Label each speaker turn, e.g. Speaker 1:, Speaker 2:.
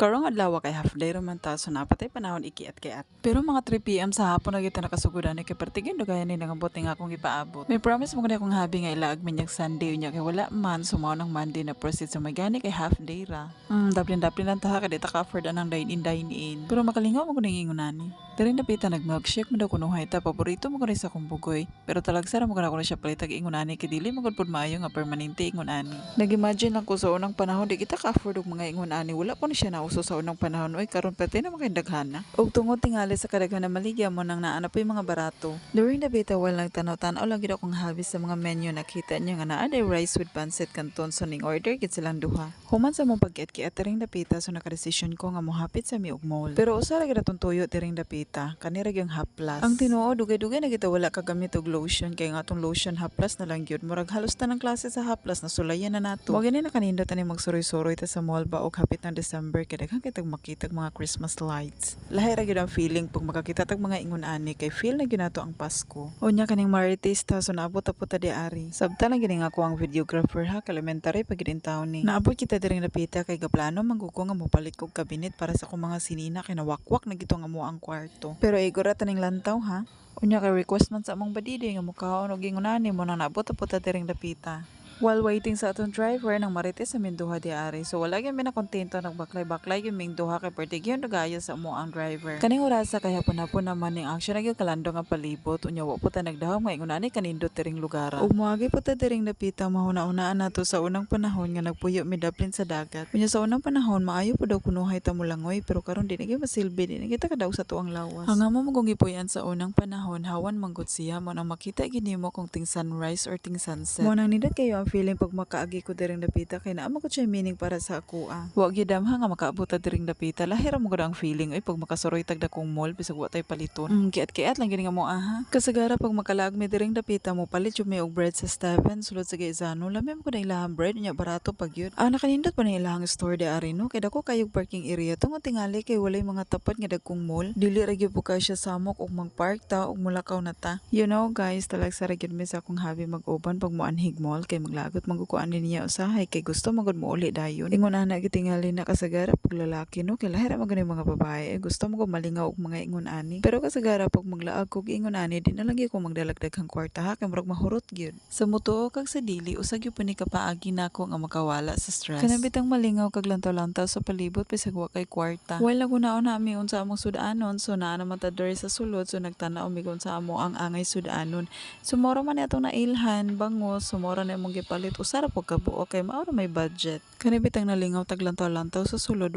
Speaker 1: Karong adlaw kay half day raman ta so napatay panahon ikiat-kiat. Pero mga 3 PM sa hapon na kita nakasugodan kay pertigin do gaya ni nangabot nga akong ipaabot. May promise mo gani akong habi nga ilaag minyag Sunday unya kay wala man sumaw ng Monday na proceed sa magani kay half day ra. Daplin-daplin lang ta kay di ta ka afford anang dine in. Pero makalingaw mo kuning ingunani. Diri napita nag-milkshake mo daw kunuhay ta paborito mo kuno sa akong bugoy. Pero talagsara mo kuno siya palitag ingunani kay dili mo gud pud maayo nga permanente ingunani. Nag-imagine lang ko sa unang panahon di kita ka afford og mga ingunani wala pa ni siya nauso sa unang panahon oy karon pati na makindaghan na. Og tungod tingali sa kadaghan na maligya mo nang naana pa yung mga barato. During the beta wala lang tanaw-tanaw lang gid akong habis sa mga menu nakita niya nga naa day rice with pancit canton so ning order gid silang duha. Human sa mong pagkiat-kiat tiring dapita so nakadesisyon ko nga mohapit sa mi og mall. Pero usa ra gid atong tuyo tiring dapita kani ra gyung haplas. Ang tinuod dugay-dugay na kita wala ka gamit og lotion kay nga atong lotion haplas na lang gyud murag halos tanang klase sa haplas na sulayan na nato. Wa gani nakanindot ani magsuroy-suroy ta sa mall ba og hapit ng December kay daghan kitag makita mga Christmas lights. Lahi ra gyud ang feeling pag makakita tag mga ingon ani kay feel na gyud nato ang Pasko. Unya kaning marites ta so naabot ta puta di ari. Sabta lang gini nga ako ang videographer ha elementary pag gid taon ni. Naabot kita diring napita kay gaplano mangguko nga mopalit kog kabinet para sa akong mga sinina kay nawakwak na gito nga mo ang kwarto. Pero igora taning lantaw ha. Unya kay request man sa among badidi nga mukaon og ingonani mo nang naabot ta puta diring napita. While waiting sa atong driver nang marites sa Minduha di ari. So wala gyud mi na kontento nagbaklay-baklay gyud ming duha kay pertigyon gaya sa amo ang driver. Kaning orasa kay hapon-hapon naman ning action na gyud kalando nga palibot unya wa po ta nagdahom nga ingon ani kanindot tiring lugar. Ug moagi po ta tiring dapita mahuna-unaan nato sa unang panahon nga nagpuyo mi daplin sa dagat. Unya sa unang panahon maayo po daw kunuhay ta mo langoy pero karon di na gyud masilbi di na kita kadaw sa tuang lawas. Hanga mo mong gipuyan sa unang panahon hawan manggut siya mo nang makita gid nimo kung ting sunrise or ting sunset. Mo nang nindot kayo ang feeling pag makaagi ko diring dapita kay naa ko siya meaning para sa akoa. Wa gyud damha nga makaabot ta diring dapita lahira mo gud ang feeling oy pag makasuroy tag dakong mall bisag wa tay paliton. Kiat-kiat lang gini nga mo aha. Kasagara pag makalaag mi diring dapita mo palit jud mi og bread sa Steven sulod sa Gaizano lami mo gud ang ilahang bread nya barato pag yun. Nakanindot pa ni ilahang store di ari no kay dako kayog parking area tungod tingali kay walay mga tapat nga dagkong mall. Dili ra gyud ka siya samok og magpark ta og mulakaw na ta. You know guys talagsara gyud mi sa akong habi mag-uban pag moanhig mall kay maglagot magkukuan niya usahay kay gusto magud mo uli dayon. Ingon ana gitingali na kasagara pag lalaki no kay lahira man mga babae gusto mo ko malingaw og mga ingon ani. Pero kasagara pag maglaag kog ingon ani di na lagi ko magdalagdaghang kwarta ha kay murag mahurot gyud. Sa mutuo kag sa dili usag gyud ni kapaagi nako nga makawala sa stress. Kanabitang malingaw kag lantaw-lantaw sa palibot bisag wa kay kwarta. While nagunaon nami unsa among sudanon so naa naman ta diri sa sulod so nagtanaw mi kung sa amo ang angay sudanon. Sumoro man atong nailhan bangos sumoro na imong gipalit usara pag kabuo kay mao may budget. Kanibitang nalingaw taglantaw-lantaw sa sulod